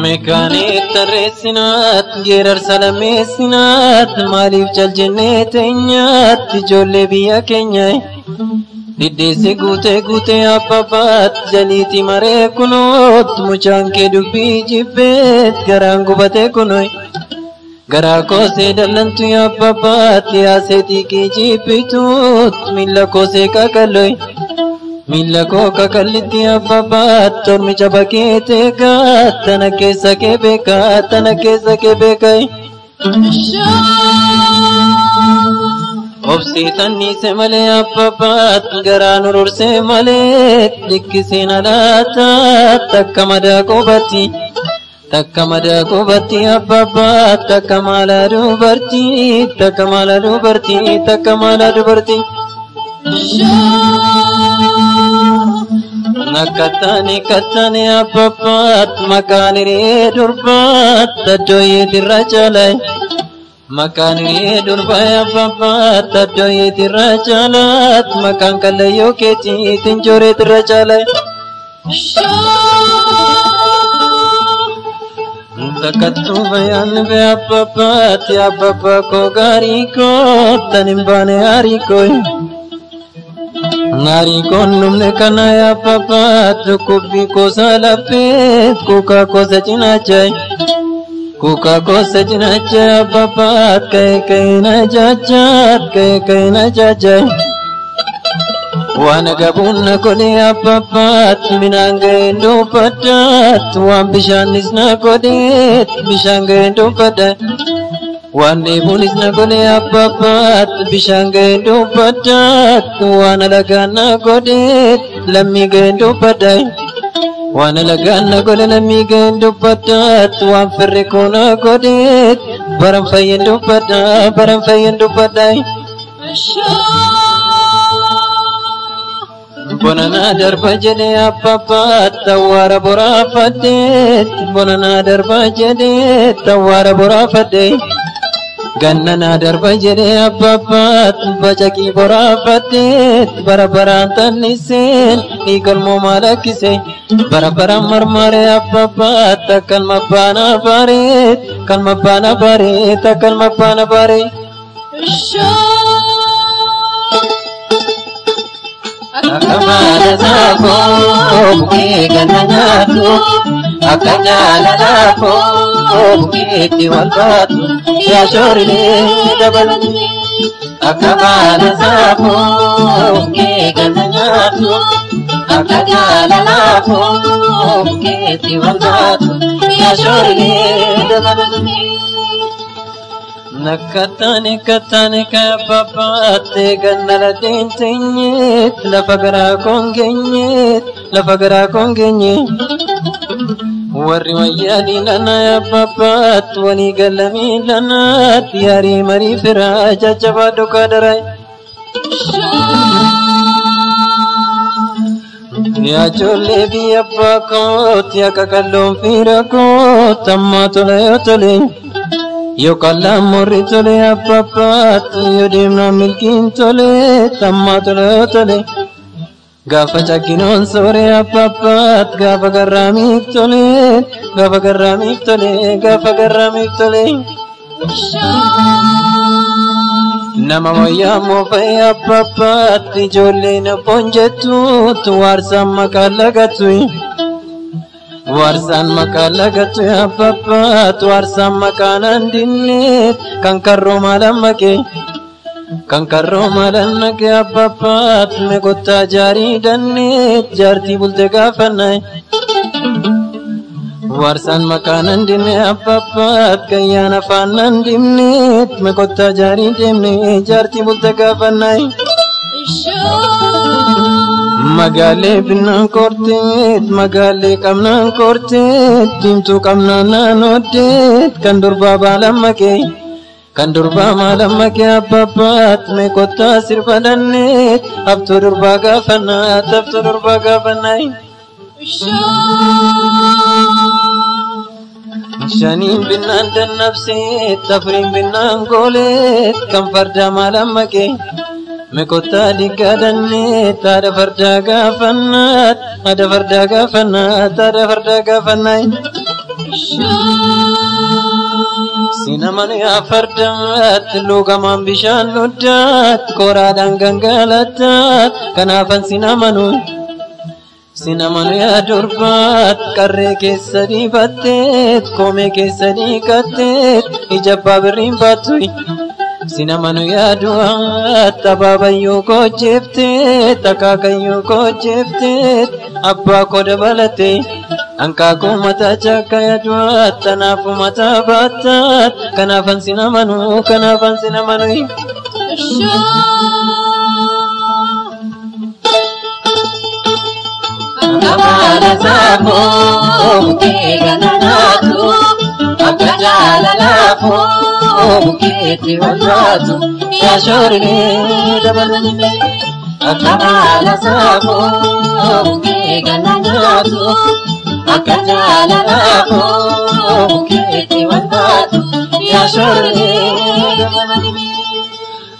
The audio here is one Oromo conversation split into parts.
Mekane tarreesinaat geerar salameessinaat maaliif jaljenee teenyaat ijoollee biyya keenyaa diddeesse guutee abbabaat jaliiti maree kunoot mucaan kee dubbii jibbeet garaan gubatee kunoy garaa koosee dallantu abbabaat yaaseetii kee jibbituut miila koosee kakaloy Mila ko kakaliti abbabaat tormicha bakeete gaat tana keessa kee beekaa obsiitannise malee abbabaat garaan ururse malee dhikkiseen alaataa takka madaa qubatti abbabaat takka maalaa dubartii Nakatani abbabaat makaaniree durbaat addooyeetirra caalay makaaniree durbaa abbabaat addooyeetirra caalaat makaan kallayyoo keetiitiin jooreetirra caalay Takattuu bayaan bee abbabaat abbabaa koo gaarii koo tan hin baane haarii koo Nari konnumne kana abbabaat dhukkubbii kosa lapheet kuukaa kosa cinaachay abbabaat ka'ee na jaajay waan gabuun na godhee abbabaat minaan ga'een dubbaddaat waan bishaanis na godheet bishaan ga'een dubbaddaat waan deebuunis na godhee abbabaat bishaan ga'een dubbaddaat waan alagaan na godheet lammii ga'een dubbaddaat waan alagaan na godhe lammii ga'een dubbaddaat waan firri koo na godheet baran fayyeen dubbaddaat Bonana darba jedhee abbabaat awwaara boraafadheet bonana darba jedhee awwaara boraafadheet Gannana darba jedhee abbabaat bacaqii boraafadheet barabaraan tanniseen dhiigalmoo maalakkisee barabaraan marmaree abbabaat akkalma abbaana bareet Akamala safo buke gananaatu akka jaalalaafo bukeetti walbaatu yaa shoorilee dabalatu Akamala safo buke gananaatu akka jaalalaafo bukeetti walbaatu yaa shoorilee dabalatu Nakatani abbabaat gannala teenyet lafa garaa kongeenyet warri wayyaanii lana abbabaat walii gallamii lanaat yaarii marii firaa jajjabaa dhugaa daray yaa ijoollee biyya abbaa koot yaa qaqalloon fiira koot ammaa tola yoo tole Yo kallam morri tole abbabaat yo deemnaan milkiin tole tammaa tole gaafa cakkinoon soore abbabaat gaafa garraamiif tole nama wayyaa moofa'ee abbabaat ijoolleen abboon jettuut waarsaan maqaan lagattu Warsan makala gatu abbabaat warsan makanan dinnet kan karro malamake abbabaat me gotta jari dannet jarti bulte gafanay warsan makanan dinne abbabaat kayyana fannan dinnet me gotta jari demne jarti bulte gafanay Magale binaan korteet magalee qabnaan korteet diimtuu qabnaan naannooddeet kan durbaa maalammakee abbabaat mee kottaa sirba danneet haftuu durbaa gaafannaa shaniin binnaan dannabseet afuriin binnaan gooleet kan fardaa maalammakee مكوتا ديكادني تارا فرداغا فنات هذا فرداغا فنات هذا فرداغا فناي سينما يا فردات لوغا من بشان لدات كورا دانغانغالتات كنافن سينما يا دربات كري كيسدي باتت كومي كيسدي كاتت إجابة برين باتوي سينما يا دوات تبابيو كو جفتت تكاكيو كو جفتت أبا كو دبلتي Angka ko mata caka ya dua tanapu mata batat kanafan sinamanu Kamala sapo ke ganatu akajala lapo ke tiwalatu ya shorne dabalme Kamala sapo ke ganatu akajala lapo kiti wandatu ya shorne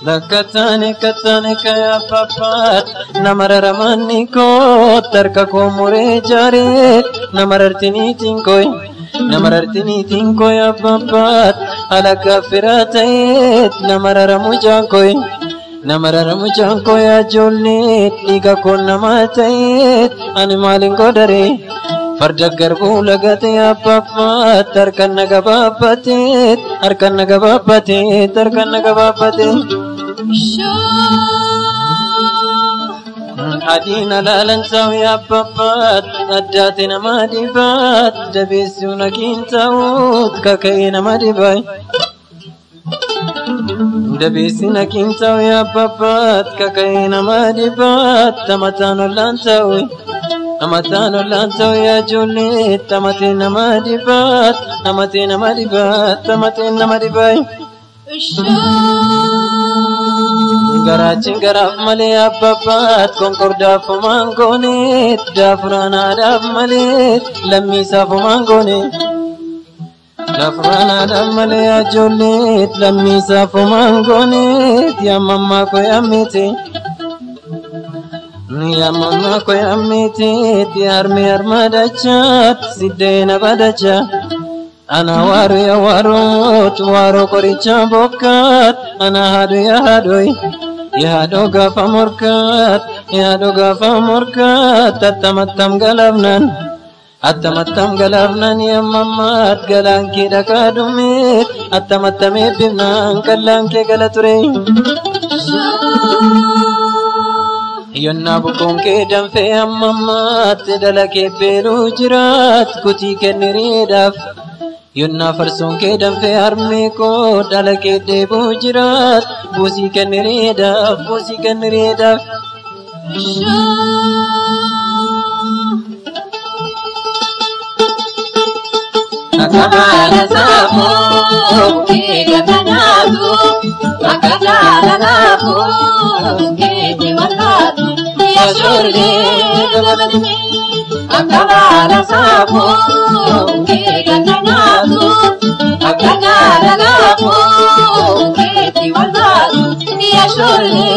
Lakatane kaya papat namaramani ko tarka ko mure jare namarartini tinkoy ya papat ala kafiratait namararamu jankoy ya jolne tiga ko namatait animalin ko dare farda garbu lagate ya papat tarkan nagabapate Adina lalan ya papat adate namadibat dabesu nakintaut kakai namadibai dabesi nakintau ya papat kakai namadibat tamatano lantau ya julit tamatin namadibai Garacin garaf male apapat konkorda fumangonet dafrana daf male lamisa fumangonet dafrana daf male ajolet lamisa fumangonet ya mama ko yamite tiar me armadachat sidena badacha Ana waru ya waro koricha bokat ana hadu ya hado gafa murkat atamatam galabnan ya mamat galan ki dakadumit atamatam ebnan kallan ke galature Yonna bukon ke damfe mamat dalake peru jirat kuti keniridaf Yonna farson ke damfe arme ko dalake debu jirat busi kanireda Kamala sapo ke ganatu akajala lapo ke tiwalatu ya shorne dabalme Kamala sapo ke ganatu akajala lapo ke tiwalatu ya shorne